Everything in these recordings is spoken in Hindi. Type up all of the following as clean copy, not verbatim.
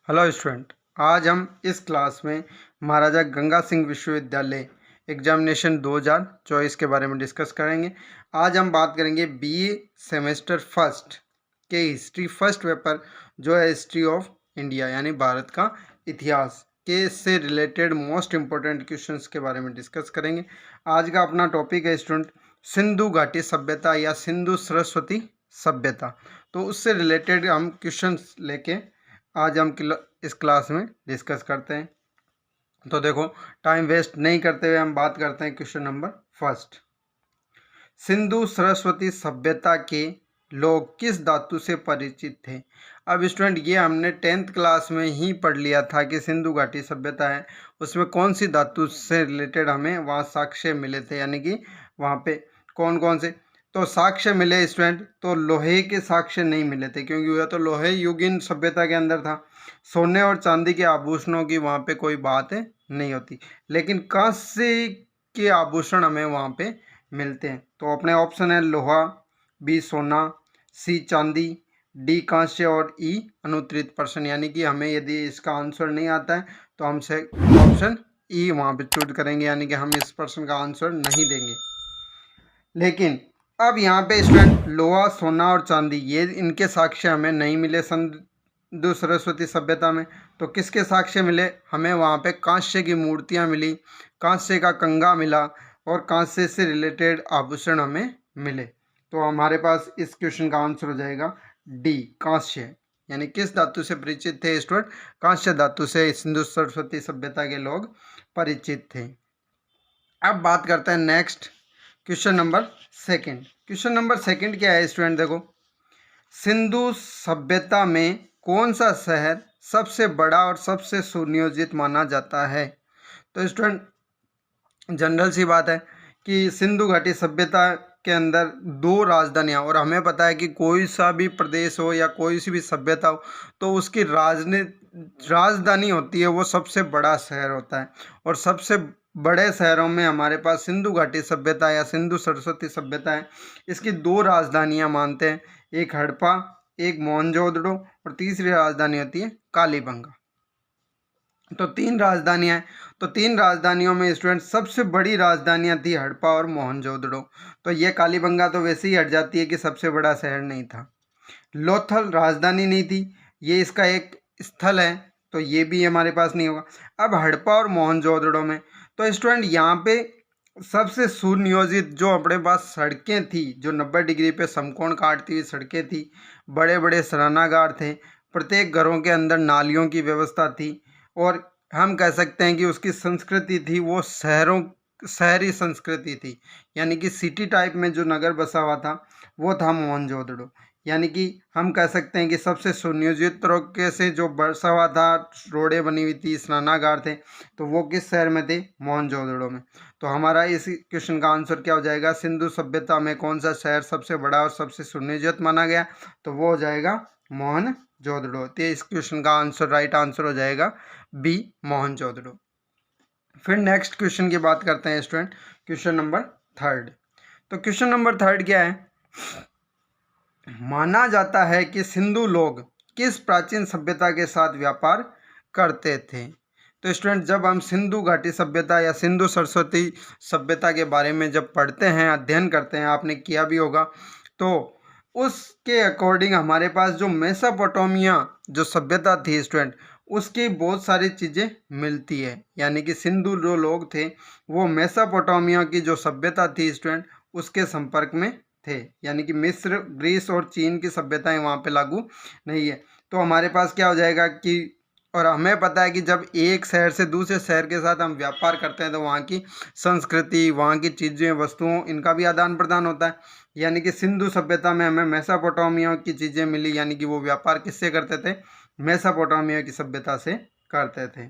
हेलो स्टूडेंट, आज हम इस क्लास में महाराजा गंगा सिंह विश्वविद्यालय एग्जामिनेशन 2024 के बारे में डिस्कस करेंगे। आज हम बात करेंगे बीए सेमेस्टर फर्स्ट के हिस्ट्री फर्स्ट पेपर जो है हिस्ट्री ऑफ इंडिया यानी भारत का इतिहास के से रिलेटेड मोस्ट इम्पोर्टेंट क्वेश्चंस के बारे में डिस्कस करेंगे। आज का अपना टॉपिक है स्टूडेंट सिंधु घाटी सभ्यता या सिंधु सरस्वती सभ्यता। तो उससे रिलेटेड हम क्वेश्चंस लेके आज हम इस क्लास में डिस्कस करते हैं। तो देखो, टाइम वेस्ट नहीं करते हुए हम बात करते हैं question number first. Sindhu Saraswati सभ्यता के लोग किस धातु से परिचित थे? अब स्टूडेंट ये हमने 10th क्लास में ही पढ़ लिया था कि सिंधु घाटी सभ्यता है, उसमें कौन सी धातु से रिलेटेड हमें वहाँ साक्ष्य मिले थे, यानी कि वहाँ पे कौन कौन से तो साक्ष्य मिले स्टूडेंट। तो लोहे के साक्ष्य नहीं मिले थे क्योंकि वह तो लोहे युगीन सभ्यता के अंदर था। सोने और चांदी के आभूषणों की वहाँ पे कोई बात नहीं होती, लेकिन कांस्य के आभूषण हमें वहाँ पे मिलते हैं। तो अपने ऑप्शन है लोहा, बी सोना, सी चांदी, डी कांस्य और ई अनुत्तरित प्रश्न, यानी कि हमें यदि इसका आंसर नहीं आता है तो हम से ऑप्शन ई वहाँ पे चूज करेंगे, यानी कि हम इस प्रश्न का आंसर नहीं देंगे। लेकिन अब यहाँ पे स्टूडेंट लोहा, सोना और चांदी ये इनके साक्ष्य हमें नहीं मिले सिंधु सरस्वती सभ्यता में। तो किसके साक्ष्य मिले हमें? वहाँ पे कांस्य की मूर्तियाँ मिली, कांस्य का कंगा मिला और कांस्य से रिलेटेड आभूषण हमें मिले। तो हमारे पास इस क्वेश्चन का आंसर हो जाएगा डी कांस्य, यानी किस धातु से परिचित थे स्टूडेंट? कांस्य धातु से सिंधु सरस्वती सभ्यता के लोग परिचित थे। अब बात करते हैं next question number second. Question number second क्या है स्टूडेंट? देखो, सिंधु सभ्यता में कौन सा शहर सबसे बड़ा और सबसे सुनियोजित माना जाता है? तो स्टूडेंट जनरल सी बात है कि सिंधु घाटी सभ्यता के अंदर दो राजधानियाँ, और हमें पता है कि कोई सा भी प्रदेश हो या कोई सी भी सभ्यता हो तो उसकी राजधानी होती है, वो सबसे बड़ा शहर होता है। और सबसे बड़े शहरों में हमारे पास सिंधु घाटी सभ्यता या सिंधु सरस्वती सभ्यता है। इसकी दो राजधानियाँ मानते हैं, एक हड़प्पा, एक मोहनजोदड़ो, और तीसरी राजधानी होती है कालीबंगा। तो तीन राजधानियाँ हैं। तो तीन राजधानियों में स्टूडेंट सबसे बड़ी राजधानियाँ थी हड़प्पा और मोहनजोदड़ो। तो ये कालीबंगा तो वैसे ही हट जाती है कि सबसे बड़ा शहर नहीं था। लोथल राजधानी नहीं थी, ये इसका एक स्थल है, तो ये भी हमारे पास नहीं होगा। अब हड़प्पा और मोहनजोदड़ो में तो स्टूडेंट यहाँ पे सबसे सुनियोजित जो अपने पास सड़कें थी, जो 90 डिग्री पे समकोण काटती हुई सड़कें थी, बड़े बड़े शरणागार थे, प्रत्येक घरों के अंदर नालियों की व्यवस्था थी, और हम कह सकते हैं कि उसकी संस्कृति थी वो शहरी संस्कृति थी, यानी कि सिटी टाइप में जो नगर बसा हुआ था वो था मोहनजोदड़ो। यानी कि हम कह सकते हैं कि सबसे सुनियोजित तरीके से जो बसा हुआ था, रोडें बनी हुई थी, स्नानागार थे, तो वो किस शहर में थे? मोहनजोदड़ो में। तो हमारा इस क्वेश्चन का आंसर क्या हो जाएगा? सिंधु सभ्यता में कौन सा शहर सबसे बड़ा और सबसे सुनियोजित माना गया? तो वो हो जाएगा मोहनजोदड़ो। तो इस क्वेश्चन का आंसर राइट आंसर हो जाएगा बी मोहनजोदड़ो। फिर नेक्स्ट क्वेश्चन की बात करते हैं स्टूडेंट, क्वेश्चन नंबर थर्ड। तो क्वेश्चन नंबर थर्ड क्या है? माना जाता है कि सिंधु लोग किस प्राचीन सभ्यता के साथ व्यापार करते थे? तो स्टूडेंट जब हम सिंधु घाटी सभ्यता या सिंधु सरस्वती सभ्यता के बारे में जब पढ़ते हैं, अध्ययन करते हैं, आपने किया भी होगा, तो उसके अकॉर्डिंग हमारे पास जो मेसोपोटामिया जो सभ्यता थी स्टूडेंट, उसकी बहुत सारी चीज़ें मिलती है। यानी कि सिंधु जो लोग थे वो मेसोपोटामिया की जो सभ्यता थी स्टूडेंट उसके संपर्क में थे, यानी कि मिस्र, ग्रीस और चीन की सभ्यताएं वहाँ पे लागू नहीं है। तो हमारे पास क्या हो जाएगा कि, और हमें पता है कि जब एक शहर से दूसरे शहर के साथ हम व्यापार करते हैं तो वहाँ की संस्कृति, वहाँ की चीज़ें, वस्तुओं, इनका भी आदान प्रदान होता है। यानी कि सिंधु सभ्यता में हमें मेसोपोटामिया की चीज़ें मिली, यानी कि वो व्यापार किससे करते थे? मेसोपोटामिया की सभ्यता से करते थे।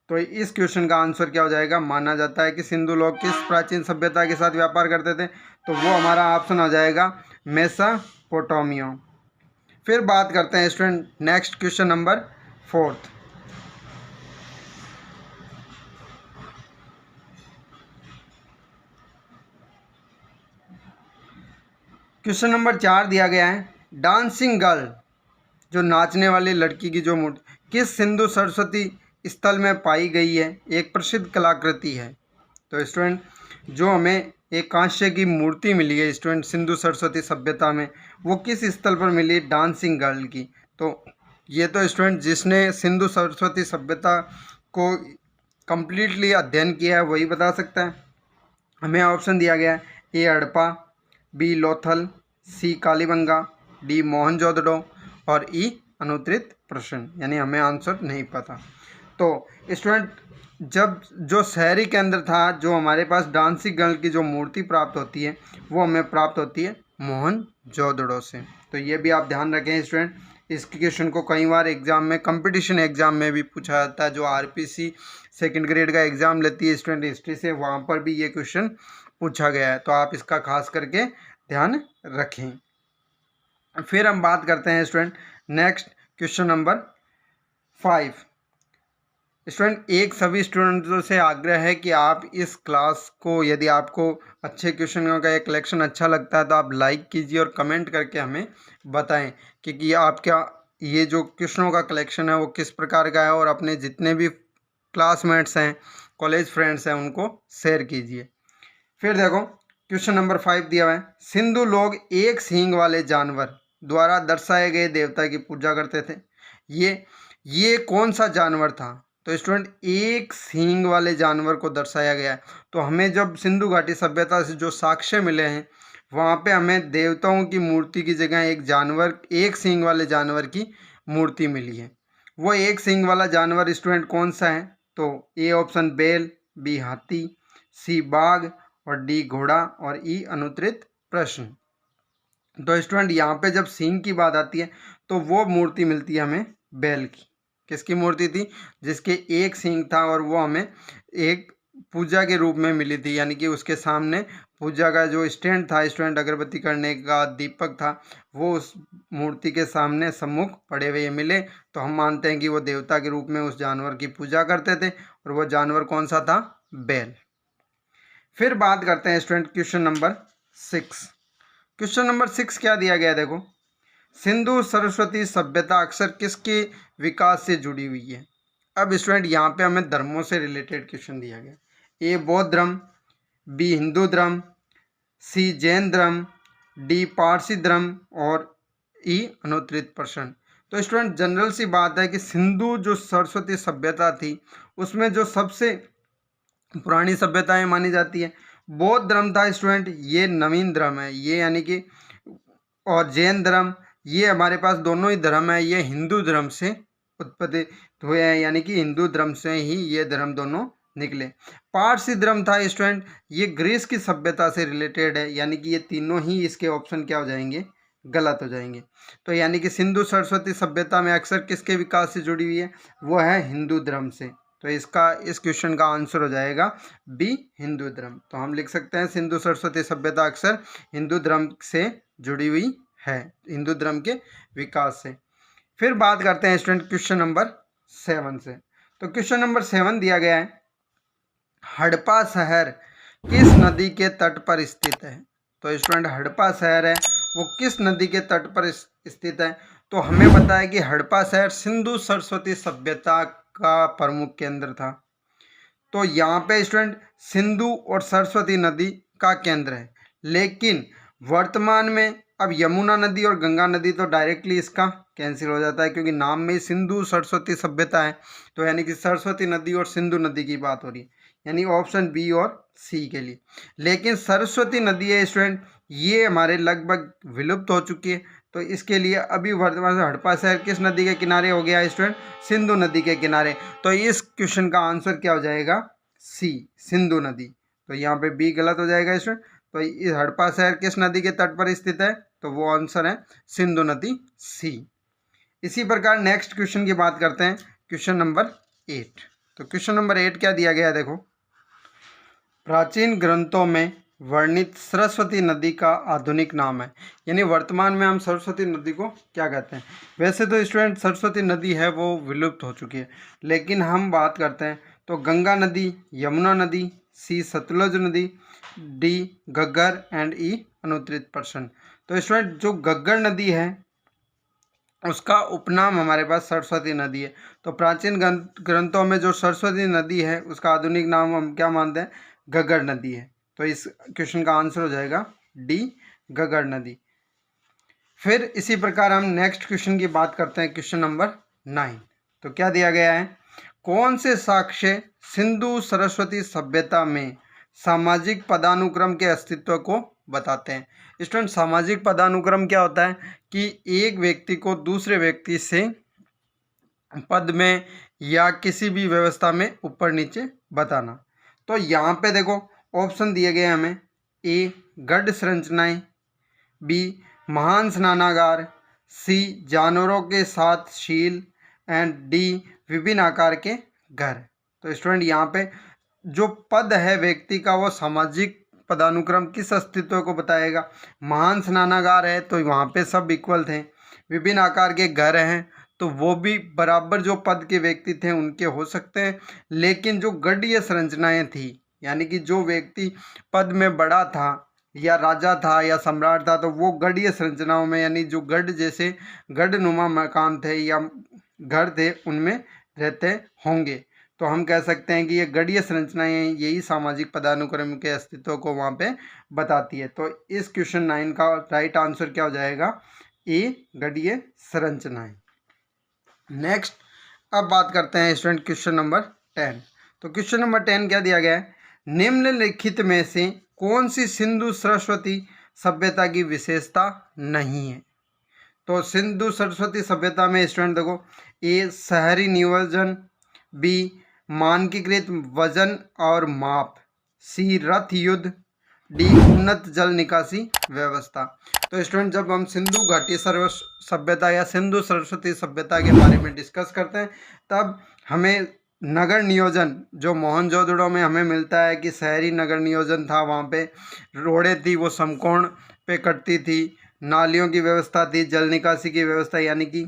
तो इस क्वेश्चन का आंसर क्या हो जाएगा? माना जाता है कि सिंधु लोग किस प्राचीन सभ्यता के साथ व्यापार करते थे? तो वो हमारा ऑप्शन हो जाएगा मेसोपोटामिया। फिर बात करते हैं student next question number fourth. Question number 4 दिया गया है, डांसिंग गर्ल जो नाचने वाली लड़की की जो मूर्ति किस सिंधु सरस्वती स्थल में पाई गई है? एक प्रसिद्ध कलाकृति है। तो स्टूडेंट जो हमें एक कांस्य की मूर्ति मिली है स्टूडेंट सिंधु सरस्वती सभ्यता में, वो किस स्थल पर मिली? डांसिंग गर्ल की। तो ये तो स्टूडेंट जिसने सिंधु सरस्वती सभ्यता को कंप्लीटली अध्ययन किया है वही बता सकता है। हमें ऑप्शन दिया गया है ए हड़प्पा, बी लोथल, सी कालीबंगा, डी मोहनजोदड़ो और ई अनुत्तरित प्रश्न, यानी हमें आंसर नहीं पता। तो स्टूडेंट जब जो शहरी केंद्र था, जो हमारे पास डांसिंग गर्ल की जो मूर्ति प्राप्त होती है वो हमें प्राप्त होती है मोहनजोदड़ो से। तो ये भी आप ध्यान रखें स्टूडेंट, इस क्वेश्चन को कई बार एग्जाम में, कंपटीशन एग्जाम में भी पूछा जाता है। जो आरपीसी सेकंड ग्रेड का एग्जाम लेती है स्टूडेंट हिस्ट्री से, वहाँ पर भी ये क्वेश्चन पूछा गया है, तो आप इसका खास करके ध्यान रखें। फिर हम बात करते हैं student next question number 5। Student एक सभी स्टूडेंट्स से आग्रह है कि आप इस क्लास को, यदि आपको अच्छे क्वेश्चनों का एक कलेक्शन अच्छा लगता है तो आप लाइक कीजिए और कमेंट करके हमें बताएं कि आपका ये जो क्वेश्चनों का कलेक्शन है वो किस प्रकार का है, और अपने जितने भी क्लासमेट्स हैं, कॉलेज फ्रेंड्स हैं, उनको शेयर कीजिए। फिर देखो क्वेश्चन नंबर 5 दिया हुआ है, सिंधु लोग एक सींग वाले जानवर द्वारा दर्शाए गए देवता की पूजा करते थे। ये कौन सा जानवर था? तो स्टूडेंट एक सींग वाले जानवर को दर्शाया गया है। तो हमें जब सिंधु घाटी सभ्यता से जो साक्ष्य मिले हैं वहाँ पे हमें देवताओं की मूर्ति की जगह एक सींग वाले जानवर की मूर्ति मिली है। वो एक सींग वाला जानवर स्टूडेंट कौन सा है? तो ए ऑप्शन बैल, बी हाथी, सी बाघ और डी घोड़ा और ई अनुत्तरित प्रश्न। तो स्टूडेंट यहाँ पे जब सींग की बात आती है तो वो मूर्ति मिलती है हमें बैल की। किसकी मूर्ति थी? जिसके एक सींग था और वो हमें एक पूजा के रूप में मिली थी, यानी कि उसके सामने पूजा का जो स्टैंड था, स्टूडेंट अगरबत्ती करने का दीपक था, वो उस मूर्ति के सामने सम्मुख पड़े हुए मिले। तो हम मानते हैं कि वो देवता के रूप में उस जानवर की पूजा करते थे, और वो जानवर कौन सा था? बैल। फिर बात करते हैं student question number 6। Question number 6 क्या दिया गया? देखो, सिंधु सरस्वती सभ्यता अक्सर किसके विकास से जुड़ी हुई है? अब स्टूडेंट यहाँ पे हमें धर्मों से रिलेटेड क्वेश्चन दिया गया। ए बौद्ध धर्म, बी हिंदू धर्म, सी जैन धर्म, डी पारसी धर्म और ई अनुत्तरित प्रश्न। तो स्टूडेंट जनरल सी बात है कि सिंधु जो सरस्वती सभ्यता थी उसमें जो सबसे पुरानी सभ्यताएं मानी जाती है बौद्ध धर्म था स्टूडेंट, ये नवीन धर्म है ये, यानी कि, और जैन धर्म, ये हमारे पास दोनों ही धर्म है, ये हिंदू धर्म से उत्पत्ति हुए हैं, यानी कि हिंदू धर्म से ही ये धर्म दोनों निकले। पारसी धर्म था स्टूडेंट, ये ग्रीस की सभ्यता से रिलेटेड है, यानी कि ये तीनों ही इसके ऑप्शन क्या हो जाएंगे? गलत हो जाएंगे। तो यानी कि सिंधु सरस्वती सभ्यता में अक्सर किसके विकास से जुड़ी हुई है? वो है हिंदू धर्म से। तो इसका इस क्वेश्चन का आंसर हो जाएगा बी हिंदू धर्म। तो हम लिख सकते हैं सिंधु सरस्वती सभ्यता अक्सर हिंदू धर्म से जुड़ी हुई है, हिंदू धर्म के विकास से। फिर बात करते हैं स्टूडेंट क्वेश्चन नंबर 7 से। तो क्वेश्चन नंबर 7 दिया गया है, हड़प्पा शहर किस नदी के तट पर स्थित है? तो स्टूडेंट हड़प्पा शहर है वो किस नदी के तट पर स्थित है? तो हमें पता है कि हड़प्पा शहर सिंधु सरस्वती सभ्यता का प्रमुख केंद्र था। तो यहाँ पे स्टूडेंट सिंधु और सरस्वती नदी का केंद्र है, लेकिन वर्तमान में अब यमुना नदी और गंगा नदी तो डायरेक्टली इसका कैंसिल हो जाता है, क्योंकि नाम में सिंधु सरस्वती सभ्यता है। तो यानी कि सरस्वती नदी और सिंधु नदी की बात हो रही है, यानी ऑप्शन बी और सी के लिए। लेकिन सरस्वती नदी है स्टूडेंट, ये हमारे लगभग विलुप्त हो चुकी है। तो इसके लिए अभी वर्तमान में हड़प्पा शहर किस नदी के किनारे हो गया है स्टूडेंट? सिंधु नदी के किनारे। तो इस क्वेश्चन का आंसर क्या हो जाएगा? सी, सिंधु नदी। तो यहाँ पे बी गलत हो जाएगा स्टूडेंट। तो इस हड़प्पा शहर किस नदी के तट पर स्थित है? तो वो आंसर है सिंधु नदी, सी। इसी प्रकार नेक्स्ट क्वेश्चन की बात करते हैं, क्वेश्चन नंबर 8। तो क्वेश्चन नंबर 8 क्या दिया गया है? देखो, प्राचीन ग्रंथों में वर्णित सरस्वती नदी का आधुनिक नाम है, यानी वर्तमान में हम सरस्वती नदी को क्या कहते हैं? वैसे तो स्टूडेंट सरस्वती नदी है वो विलुप्त हो चुकी है, लेकिन हम बात करते हैं तो गंगा नदी, यमुना नदी, सी सतलुज नदी, डी घग्गर एंड ई अनुत्तरित प्रश्न। तो स्टूडेंट जो घग्गर नदी है उसका उपनाम हमारे पास सरस्वती नदी है। तो प्राचीन ग्रंथों में जो सरस्वती नदी है उसका आधुनिक नाम हम क्या मानते हैं, घग्गर नदी है। तो इस क्वेश्चन का आंसर हो जाएगा डी, घग्गर नदी। फिर इसी प्रकार हम नेक्स्ट क्वेश्चन की बात करते हैं, क्वेश्चन नंबर 9। तो क्या दिया गया है, कौन से साक्ष्य सिंधु सरस्वती सभ्यता में सामाजिक पदानुक्रम के अस्तित्व को बताते हैं। स्टूडेंट, सामाजिक पदानुक्रम क्या होता है कि एक व्यक्ति को दूसरे व्यक्ति से पद में या किसी भी व्यवस्था में ऊपर नीचे बताना। तो यहाँ पे देखो ऑप्शन दिए गए हमें, ए गढ़ संरचनाएं, बी महान स्नानागार, सी जानवरों के साथ शील, एंड डी विभिन्न आकार के घर। तो स्टूडेंट यहाँ पे जो पद है व्यक्ति का वो सामाजिक पदानुक्रम किस अस्तित्व को बताएगा। महान स्नानागार है तो वहाँ पे सब इक्वल थे, विभिन्न आकार के घर हैं तो वो भी बराबर जो पद के व्यक्ति थे उनके हो सकते हैं, लेकिन जो गढ़ीय संरचनाएं थी यानी कि जो व्यक्ति पद में बड़ा था या राजा था या सम्राट था तो वो गढ़ीय संरचनाओं में यानी जो गढ़ जैसे गढ़नुमा मकान थे या घर थे उनमें रहते होंगे। तो हम कह सकते हैं कि ये गढ़ीय संरचनाएं यही सामाजिक पदानुक्रम के अस्तित्व को वहाँ पे बताती है। तो इस क्वेश्चन 9 का राइट आंसर क्या हो जाएगा, ए गढ़ीय संरचनाएं। नेक्स्ट अब बात करते हैं स्टूडेंट क्वेश्चन नंबर 10। तो क्वेश्चन नंबर 10 क्या दिया गया है, निम्नलिखित में से कौन सी सिंधु सरस्वती सभ्यता की विशेषता नहीं है। तो सिंधु सरस्वती सभ्यता में स्टूडेंट देखो, ए शहरी नियोजन, बी मानकीकृत वजन और माप, सी रथ युद्ध, डी उन्नत जल निकासी व्यवस्था। तो स्टूडेंट जब हम सिंधु घाटी सभ्यता या सिंधु सरस्वती सभ्यता के बारे में डिस्कस करते हैं तब हमें नगर नियोजन जो मोहनजोदड़ो में हमें मिलता है कि शहरी नगर नियोजन था, वहाँ पे रोडें थी वो समकोण पे कटती थी, नालियों की व्यवस्था थी, जल निकासी की व्यवस्था यानी कि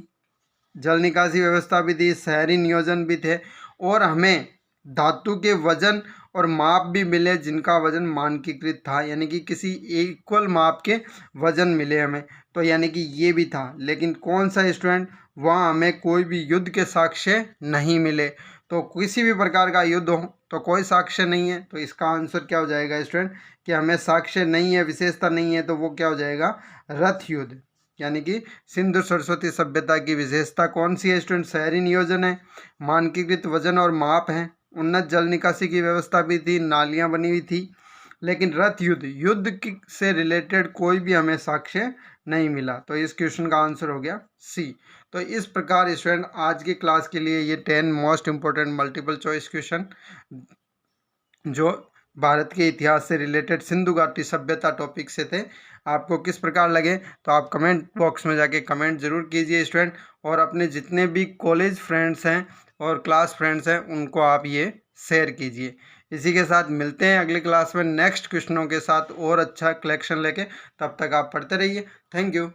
जल निकासी व्यवस्था भी थी, शहरी नियोजन भी थे और हमें धातु के वजन और माप भी मिले जिनका वजन मानकीकृत था यानी कि किसी इक्वल माप के वजन मिले हमें। तो यानी कि ये भी था, लेकिन कौन सा स्टूडेंट, वहाँ हमें कोई भी युद्ध के साक्ष्य नहीं मिले। तो किसी भी प्रकार का युद्ध हो तो कोई साक्ष्य नहीं है, तो इसका आंसर क्या हो जाएगा स्टूडेंट कि हमें साक्ष्य नहीं है, विशेषता नहीं है, तो वो क्या हो जाएगा, रथ युद्ध। यानी कि सिंधु सरस्वती सभ्यता की विशेषता कौन सी है स्टूडेंट, शहरी नियोजन है, मानकीकृत वजन और माप है, उन्नत जल निकासी की व्यवस्था भी थी, नालियां बनी हुई थी, लेकिन रथ युद्ध से रिलेटेड कोई भी हमें साक्ष्य नहीं मिला। तो इस क्वेश्चन का आंसर हो गया सी। तो इस प्रकार स्टूडेंट आज की क्लास के लिए ये 10 most important multiple choice question जो भारत के इतिहास से रिलेटेड सिंधु घाटी सभ्यता टॉपिक से थे, आपको किस प्रकार लगे तो आप कमेंट बॉक्स में जाके कमेंट ज़रूर कीजिए स्टूडेंट, और अपने जितने भी कॉलेज फ्रेंड्स हैं और क्लास फ्रेंड्स हैं उनको आप ये शेयर कीजिए। इसी के साथ मिलते हैं अगली क्लास में नेक्स्ट क्वेश्चनों के साथ और अच्छा कलेक्शन लेके, तब तक आप पढ़ते रहिए। Thank you.